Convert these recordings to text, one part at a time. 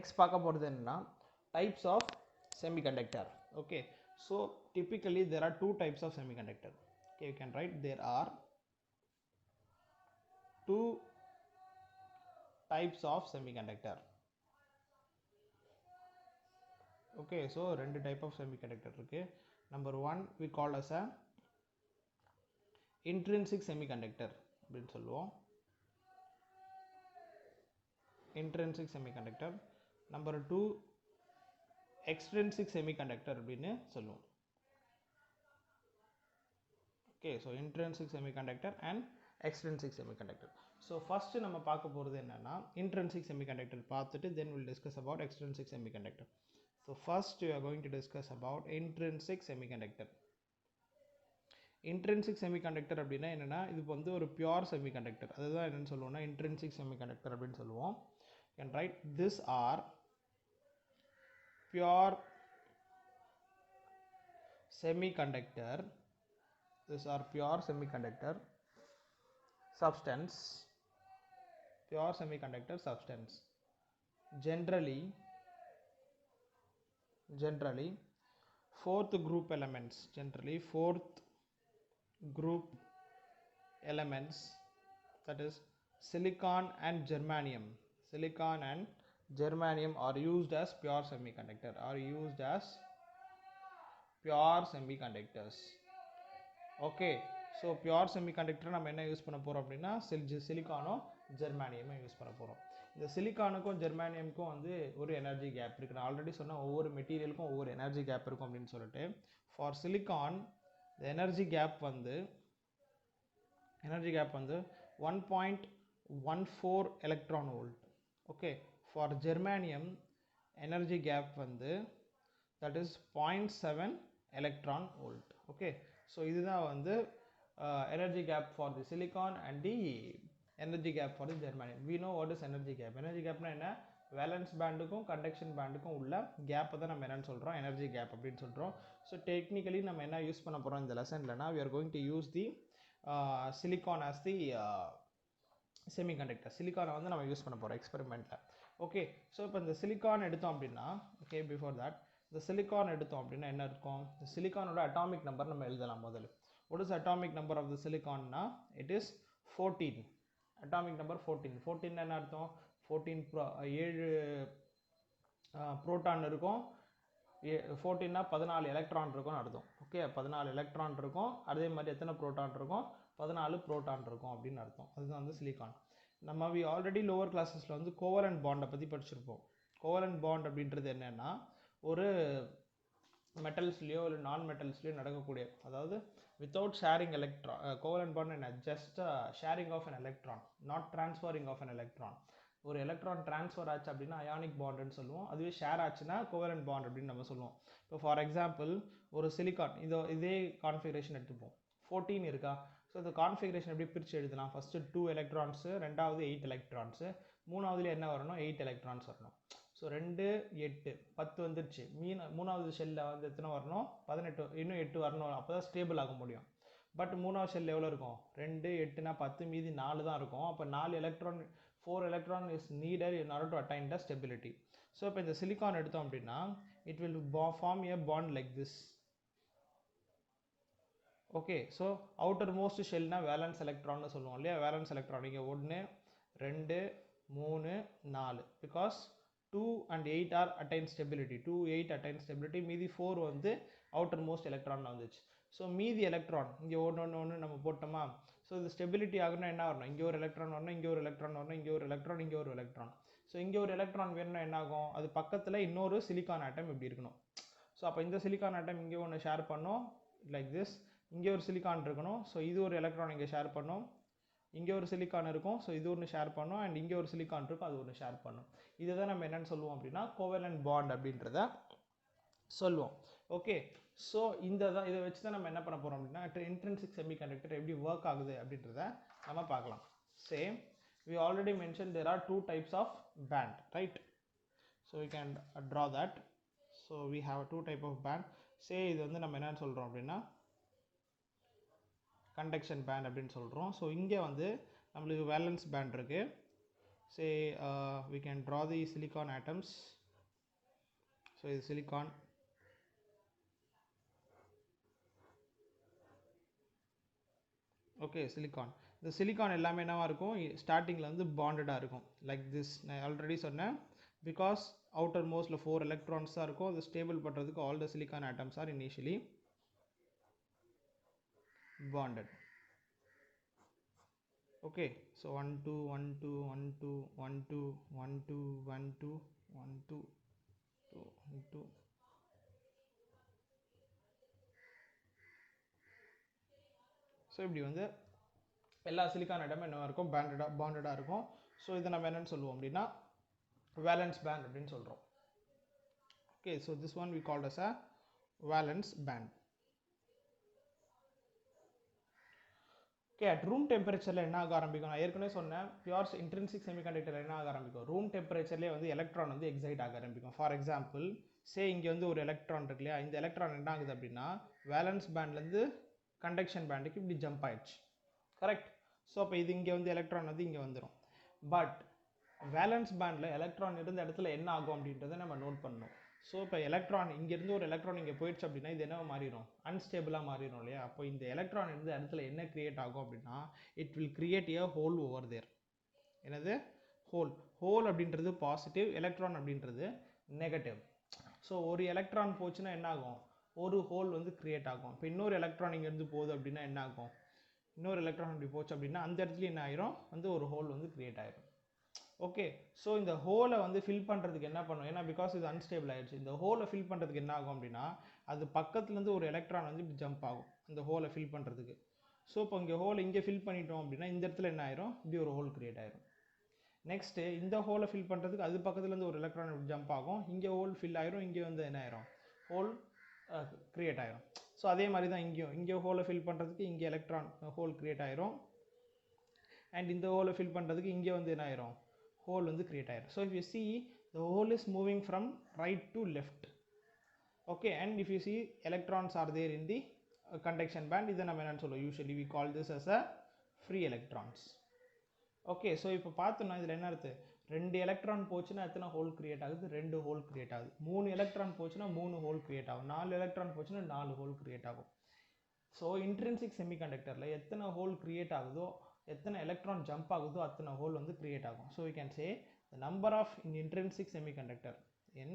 next பார்க்க போகிறது என்னன்னா types of semiconductor. Okay, so typically there are two types of semiconductor. Okay, you can write there are two types of semiconductor. Okay, so ரெண்டு type of semiconductor இருக்கு. Number one we call as a intrinsic semiconductor அப்படின்னு சொல்லுவோம். intrinsic semiconductor. Number two extrinsic semiconductor அப்படின்னு சொல்லுவோம். Okay, so intrinsic semiconductor and extrinsic semiconductor. So first நம்ம பார்க்க போகிறது என்னன்னா intrinsic semiconductor பார்த்துட்டு then we'll discuss about extrinsic semiconductor. So first we are going to discuss about intrinsic semiconductor. Intrinsic semiconductor அப்படின்னா என்னன்னா இது வந்து ஒரு pure semiconductor. அதுதான் என்னன்னு சொல்லுவோம்னா intrinsic semiconductor அப்படின்னு சொல்லுவோம். You can write this are pure semiconductor. These are pure semiconductor substance. Pure semiconductor substance. Generally fourth group elements. Generally fourth group elements, that is silicon and germanium. Silicon and germanium are used as pure semiconductor. Okay, so pure semiconductor நம்ம என்ன use பண்ண போறோம் அப்படின்னா சிலிக்கானோ ஜெர்மானியமோ use பண்ண போறோம். இந்த சிலிக்கானுக்கும் ஜெர்மானியமுக்கும் வந்து ஒரு எனர்ஜி கேப் இருக்கு. நான் ஆல்ரெடி சொன்ன ஒவ்வொரு மெட்டீரியலுக்கும் ஒவ்வொரு எனர்ஜி கேப் இருக்கும் அப்படின்னு சொல்லிட்டு for silicon the energy gap வந்து 1.14 electron volt. Okay, for germanium energy gap வந்து that is 0.7 electron volt. Okay, so இதுதான் வந்து energy gap for the silicon and the energy gap for the germanium. We know what is energy gap. Energy gap னா என்ன? Valence பேண்டுக்கும் conduction பேண்டுக்கும் உள்ள கேப்பை தான் நம்ம என்னன்னு சொல்கிறோம் எனர்ஜி கேப் அப்படின்னு சொல்கிறோம். ஸோ டெக்னிக்கலி நம்ம என்ன யூஸ் பண்ண போகிறோம் இந்த லெசன்லனா we are going to use the silicon as the semiconductor. சிலிக்கானை வந்து நம்ம யூஸ் பண்ண போகிறோம் எக்ஸ்பெரிமெண்ட்டில். ஓகே, ஸோ இப்போ இந்த சிலிக்கான் எடுத்தோம் அப்படின்னா ஓகே பிஃபோர் தட் இந்த சிலிக்கான் எடுத்தோம் அப்படின்னா என்ன இருக்கும்? இந்த சிலிக்கானோட அட்டாமிக் நம்பர் நம்ம எழுதலாம் முதல்ல. what is atomic number of the silicon na? It is 14. atomic number 14. 14 என்ன அர்த்தம்? 7 புரோட்டான் இருக்கும். 14 னா 14 எலக்ட்ரான் இருக்கும்னு அர்த்தம். ஓகே, 14 எலக்ட்ரான் இருக்கும். அதே மாதிரி எத்தனை புரோட்டான் இருக்கும்? 14 புரோட்டான் இருக்கும் அப்படின்னு அர்த்தம். அதுதான் வந்து சிலிக்கான். நம்ம ஆல்ரெடி லோவர் கிளாஸஸ்ல வந்து கோவலன்ட் பாண்டை பற்றி படிச்சிருப்போம். கோவலன்ட் பாண்ட் அப்படின்றது என்னன்னா ஒரு மெட்டல்ஸ்லையோ இல்லை நான் மெட்டல்ஸ்லையோ நடக்கக்கூடிய, அதாவது without sharing electron. Covalent bond என்ன? Just sharing of an electron, not transferring of an electron. ஒரு எலக்ட்ரான் டிரான்ஸ்ஃபர் ஆச்சு அப்படின்னா அயானிக் பாண்டுன்னு சொல்லுவோம். அதுவே ஷேர் ஆச்சுன்னா கோவலன்ட் பாண்ட் அப்படின்னு நம்ம சொல்லுவோம். இப்போ ஃபார் எக்ஸாம்பிள் ஒரு சிலிக்கான் இதே கான்ஃபிகரேஷன் எடுத்துப்போம். 14 இருக்கா? ஸோ இந்த கான்ஃபிகரேஷன் எப்படி பிரித்து எழுதலாம்? ஃபஸ்ட்டு 2 எலக்ட்ரான்ஸு, ரெண்டாவது 8 எலக்ட்ரான்ஸு, மூணாவதுல என்ன வரணும்? 8 எலக்ட்ரான்ஸ் வரணும். ஸோ 2 8 10 வந்துடுச்சு. மூணாவது ஷெல்லில் வந்து எத்தனை வரணும்? 18, இன்னும் 8 வரணும். அப்போ தான் ஸ்டேபிள் ஆக முடியும். பட் மூணாவது ஷெல் எவ்வளோ இருக்கும்? 2 8னா 10, மீதி 4 தான் இருக்கும். அப்போ 4 electron 4 electron is needed in order to attain the stability. So இப்போ இந்த சிலிக்கான் எடுத்தோம் அப்படின்னா it will form a bond like this. Okay, so outermost shell னா valence electron னு சொல்லுவோம் இல்லையா? valence electron இங்கே 1 2 3 4 because 2 and 8 are attain stability. 2 8 attain stability. மீதி 4 வந்து outermost electron வந்துச்சு. ஸோ மீதி எலக்ட்ரான் இங்கே ஒன்று நம்ம போட்டோமா? ஸோ இது ஸ்டெபிலிட்டி ஆகுனா என்ன வரணும்? இங்கே ஒரு எலக்ட்ரான் வரணும், இங்கே ஒரு எலக்ட்ரான் வரணும், இங்கே ஒரு எலக்ட்ரான், இங்கே ஒரு எலக்ட்ரான். ஸோ இங்கே ஒரு எலக்ட்ரான் வேணும்னா என்ன ஆகும்? அது பக்கத்தில் இன்னொரு சிலிக்கான் ஆட்டம் இப்படி இருக்கணும். ஸோ அப்போ இந்த சிலிக்கான் ஆட்டம் இங்கே ஒன்று ஷேர் பண்ணோம் லைக் திஸ். இங்கே ஒரு சிலிக்கான் இருக்கணும். ஸோ இது ஒரு எலக்ட்ரான் இங்கே ஷேர் பண்ணோம். இங்கே ஒரு சிலிக்கான் இருக்கும். ஸோ இது ஒன்று ஷேர் பண்ணோம். அண்ட் இங்கே ஒரு சிலிக்கான் இருக்கும், அது ஒன்று ஷேர் பண்ணோம். இதை தான் நம்ம என்னென்னு சொல்லுவோம் அப்படின்னா கோவலன்ட் பாண்ட் அப்படின்றத சொல்லுவோம். ஓகே, ஸோ இதை வச்சு தான் நம்ம என்ன பண்ண போகிறோம் அப்படின்னா இன்ட்ரின்சிக் செமிகண்டக்டர் எப்படி ஒர்க் ஆகுது அப்படின்றத நம்ம பார்க்கலாம். Same we already mentioned there are two types of band, right? So we can draw that. So we have two type of band. Say இது வந்து நம்ம என்னன்னு சொல்கிறோம் அப்படின்னா கண்டக்ஷன் பேண்ட் அப்படின்னு சொல்கிறோம். ஸோ இங்கே வந்து நம்மளுக்கு வேலன்ஸ் பேண்ட் இருக்குது. say we can draw the silicon atoms. So இது silicon. Okay, silicon. The silicon எல்லாமே என்னவா இருக்கும், ஸ்டார்டிங்கில் வந்து பாண்டடாக இருக்கும். லைக் திஸ் நான் ஆல்ரெடி சொன்னேன், பிகாஸ் அவுட்டர் மோஸ்டில் 4 எலக்ட்ரான்ஸ் தான் இருக்கும். அது ஸ்டேபிள் பண்ணுறதுக்கு all the silicon atoms are initially bonded. Okay, so 1 2 1 2 1 2 1 2 1 2 1 2 1 2 1 2. So இப்படி வந்து எல்லா சிலிக்கான் ஆட்டமும் என்ன இருக்கும், பாண்டடாக இருக்கும். ஸோ இதை நம்ம என்னன்னு சொல்லுவோம் அப்படின்னா வேலன்ஸ் பேண்ட் அப்படின்னு சொல்கிறோம். Okay, so this one we called as a valence band. Okay, at room டெம்பரேச்சரில் என்ன ஆக ஆரம்பிக்கும், நான் ஏற்கனவே சொன்னேன் பியூர் இன்ட்ரின்சிக் செமிகண்டக்டர் என்ன ஆக ஆரம்பிக்கும், ரூம் டெம்பரேச்சர்லேயே வந்து எலக்ட்ரான் வந்து எக்ஸைட் ஆக ஆரம்பிக்கும். ஃபார் எக்ஸாம்பிள் சே இங்கே வந்து ஒரு எலக்ட்ரான் இருக்கு இல்லையா, இந்த எலக்ட்ரான் என்ன ஆகுது அப்படின்னா வேலன்ஸ் பேண்ட்லேருந்து கண்டக்ஷன் பேண்டுக்கு இப்படி ஜம்ப் ஆயிடுச்சு. கரெக்ட். ஸோ அப்போ இது இங்கே வந்து எலக்ட்ரான் வந்து இங்கே வந்துடும். பட் வேலன்ஸ் பேண்டில் எலக்ட்ரான் இருந்த இடத்துல என்ன ஆகும் அப்படின்றத நம்ம நோட் பண்ணணும். ஸோ இப்போ எலக்ட்ரான் இங்கேருந்து ஒரு எலக்ட்ரான் இங்கே போயிடுச்சு அப்படின்னா இது என்ன மாறிடும், அன்ஸ்டேபிளாக மாறிடும் இல்லையா. அப்போ இந்த எலக்ட்ரான் இருந்த இடத்துல என்ன கிரியேட் ஆகும் அப்படின்னா it will create a hole over there. என்னது ஹோல், ஹோல் அப்படின்றது பாசிட்டிவ், எலக்ட்ரான் அப்படின்றது நெகட்டிவ். ஸோ ஒரு எலக்ட்ரான் போச்சுன்னா என்ன ஆகும், ஒரு ஹோல் வந்து கிரியேட் ஆகும். இப்போ இன்னொரு எலக்ட்ரான் இங்கேருந்து போகுது அப்படின்னா என்ன ஆகும், இன்னொரு எலக்ட்ரான் இப்படி போச்சு அப்படின்னா அந்த இடத்துல என்ன ஆயிரும், வந்து ஒரு ஹோல் வந்து கிரியேட் ஆயிரும். ஓகே, ஸோ இந்த ஹோலை வந்து ஃபில் பண்ணுறதுக்கு என்ன பண்ணும், ஏன்னா பிகாஸ் இது அன்ஸ்டேபிள் ஆயிடுச்சு, இந்த ஹோலை ஃபில் பண்ணுறதுக்கு என்ன ஆகும் அப்படின்னா அது பக்கத்துலேருந்து ஒரு எலக்ட்ரான் வந்து இப்படி ஜம்ப் ஆகும் அந்த ஹோலை ஃபில் பண்ணுறதுக்கு. ஸோ இப்போ இங்கே ஹோல் இங்கே ஃபில் பண்ணிட்டோம் அப்படின்னா இந்த இடத்துல என்ன ஆயிரும், இப்படி ஒரு ஹோல் கிரியேட் ஆயிரும். நெக்ஸ்ட்டு இந்த ஹோலை ஃபில் பண்ணுறதுக்கு அது பக்கத்துலேருந்து ஒரு எலக்ட்ரான் இப்படி ஜம்ப் ஆகும், இங்கே ஹோல் ஃபில் ஆயிரும், இங்கே வந்து என்ன ஆயிரும், ஹோல் கிரியேட் ஆயிரும். ஸோ அதே மாதிரி தான் இங்கே ஹோலை ஃபில் பண்ணுறதுக்கு இங்கே எலக்ட்ரான் ஹோல் கிரியேட் ஆயிரும், அண்ட் இந்த ஹோலை ஃபில் பண்ணுறதுக்கு இங்கே வந்து என்ன ஆயிரும், ஹோல் வந்து கிரியேட் ஆயிரும். So if you see the hole is moving from right to left. Okay, and if you see electrons are there in the conduction band, இதை நம்ம என்னன்னு சொல்லுவோம், usually we call this as a free electrons. Okay, so இப்போ பார்த்தோம்னா இதில் என்ன அர்த்தம், 2 electron போச்சுன்னா எத்தனை ஹோல் கிரியேட் ஆகுது, 2 ஹோல் கிரியேட் ஆகுது. 3 எலக்ட்ரான் போச்சுன்னா 3 ஹோல் கிரியேட் ஆகும். 4 எலக்ட்ரான் போச்சுன்னா 4 ஹோல் கிரியேட் ஆகும். ஸோ இன்ட்ரின்சிக் செமிகண்டக்டரில் எத்தனை ஹோல் கிரியேட் ஆகுதோ, எத்தனை எலக்ட்ரான் ஜம்ப் ஆகுதோ அத்தனை ஹோல் வந்து கிரியேட் ஆகும். So we can say the number of in intrinsic semiconductor, in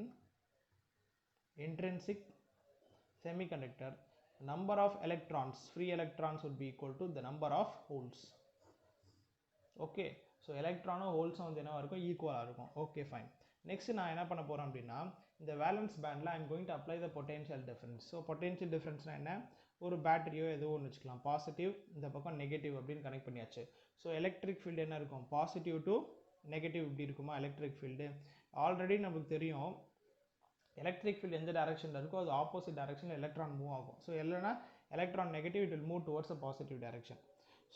intrinsic semiconductor, number of electrons, free electrons would be equal to the number of holes. Okay, so electron holes வந்து என்னவா இருக்கும், ஈக்குவலாக இருக்கும். Okay fine. Next நான் என்ன பண்ண போகிறேன் அப்படின்னா இந்த வேலன்ஸ் பேண்டில் I am going to apply the potential difference. So potential டிஃபரன்ஸ்னால் என்ன, ஒரு பேட்டரியோ ஏதோ ஒன்று வச்சுக்கலாம், பாசிட்டிவ் இந்த பக்கம் நெகட்டிவ் அப்படின்னு கனெக்ட் பண்ணியாச்சு. ஸோ எலக்ட்ரிக் ஃபீல்டு என்ன இருக்கும், பாசிட்டிவ் டு நெகட்டிவ் இப்படி இருக்குமா எலக்ட்ரிக் ஃபீல்டு. ஆல்ரெடி நமக்கு தெரியும் எலக்ட்ரிக் ஃபீல்டு எந்த டைரக்ஷனில் இருக்கோ அது ஆப்போசிட் டைரக்ஷனில் எலக்ட்ரான் மூவ் ஆகும். ஸோ இல்லைனா electron negative it will move towards a positive direction.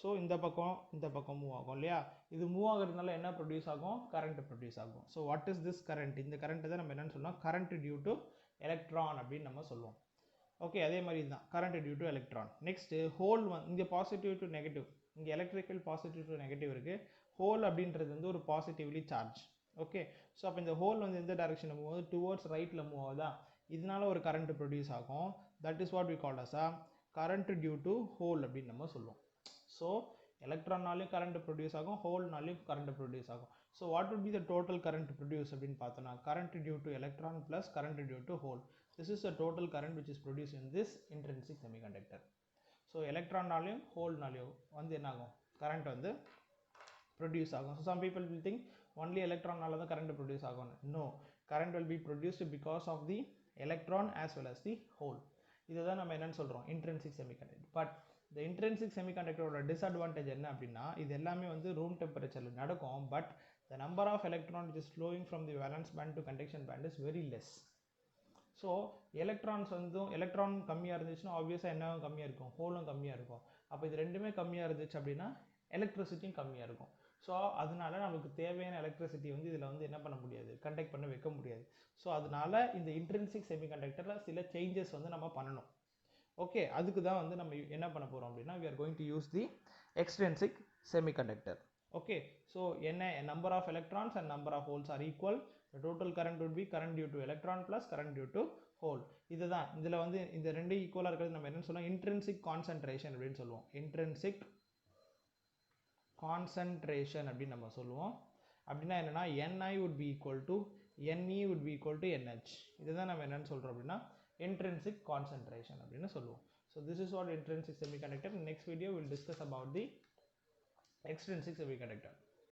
So இந்த பக்கம் மூவ் ஆகும் இல்லையா. இது மூவ் ஆகிறதுனால என்ன ப்ரொடியூஸ் ஆகும், கரண்ட் ப்ரொடியூஸ் ஆகும். So what is this current, இந்த கரண்ட்டை தான் நம்ம என்னென்னு சொல்லலாம், கரண்ட் டியூ டு எலக்ட்ரான் அப்படின்னு நம்ம சொல்லுவோம். ஓகே, அதே மாதிரி தான் current due to electron. Next hole இங்கே பாசிட்டிவ் டு நெகட்டிவ், இங்கே எலக்ட்ரிக்கல் பாசிட்டிவ் டு நெகட்டிவ் இருக்குது. ஹோல் அப்படின்றது வந்து ஒரு பாசிட்டிவ்லி சார்ஜ். ஓகே, ஸோ அப்போ இந்த ஹோல் வந்து எந்த டைரக்ஷனில் மூவ் ஆகுது, டுவர்ட்ஸ் ரைட்டில் மூவ் ஆகுதா, இதனால ஒரு கரண்ட் ப்ரொடியூஸ் ஆகும். That is what we call as a current due to hole அப்படின்னு நம்ம சொல்லுவோம். ஸோ எலக்ட்ரான்னாலையும் கரண்ட் ப்ரொடியூஸ் ஆகும், ஹோல்னாலையும் கரண்ட் ப்ரொடியூஸ் ஆகும். So what would be the total current produce அப்படின்னு பார்த்தோன்னா current due to electron plus current due to hole. This is the total current which is produce in this intrinsic semiconductor. So எலக்ட்ரான்னாலையும் ஹோல்னாலையும் வந்து என்ன ஆகும், current வந்து produce ஆகும். So some people will think only எலக்ட்ரானால தான் கரண்ட் ப்ரொடியூஸ் ஆகும். No, current will be produced because of the electron as well as the hole. இதை தான் நம்ம என்னன்னு சொல்கிறோம், இன்ட்ரின்சிக் செமிகண்டக்டர். பட் இந்த இன்ட்ரின்சிக் செமிகண்டக்டரோட டிஸ்அட்வான்டேஜ் என்ன அப்படின்னா இது எல்லாமே வந்து ரூம் டெம்பரேச்சரில் நடக்கும். But the number of electron which is flowing from the valence band to conduction band is very less. So electrons வந்து எலக்ட்ரான் கம்மியாக இருந்துச்சுன்னா ஆப்வியஸாக என்னவும் கம்மியாக இருக்கும், ஹோலும் கம்மியாக இருக்கும். அப்போ இது ரெண்டுமே கம்மியாக இருந்துச்சு அப்படின்னா எலக்ட்ரிசிட்டியும் கம்மியாக இருக்கும். ஸோ அதனால நமக்கு தேவையான எலக்ட்ரிசிட்டி வந்து இதில் வந்து என்ன பண்ண முடியாது, கண்டக்ட் பண்ண வைக்க முடியாது. ஸோ அதனால இந்த இன்ட்ரின்சிக் செமிகண்டக்டரில் சில சேஞ்சஸ் வந்து நம்ம பண்ணணும். ஓகே, அதுக்கு தான் வந்து நம்ம என்ன பண்ண போகிறோம் அப்படின்னா we are going to use the extrinsic semiconductor. Okay, so number of electrons and number of holes are equal. The total current would be current due to electron plus current due to hole. இதுதான் இதுல வந்து இந்த ரெண்டு ஈக்குவலா இருக்கிறது நம்ம என்ன சொல்லுவோம், intrinsic concentration அப்படின்னு சொல்லுவோம். intrinsic concentration அப்படின்னு நம்ம சொல்லுவோம். அப்படின்னா என்னன்னா Ni would be equal to Ne would be equal to NH. இதுதான் நம்ம என்னன்னு சொல்றோம் அப்படின்னா intrinsic concentration அப்படின்னு சொல்லுவோம். So this is what intrinsic semiconductor. In next video we'll discuss about the extrinsic semiconductor.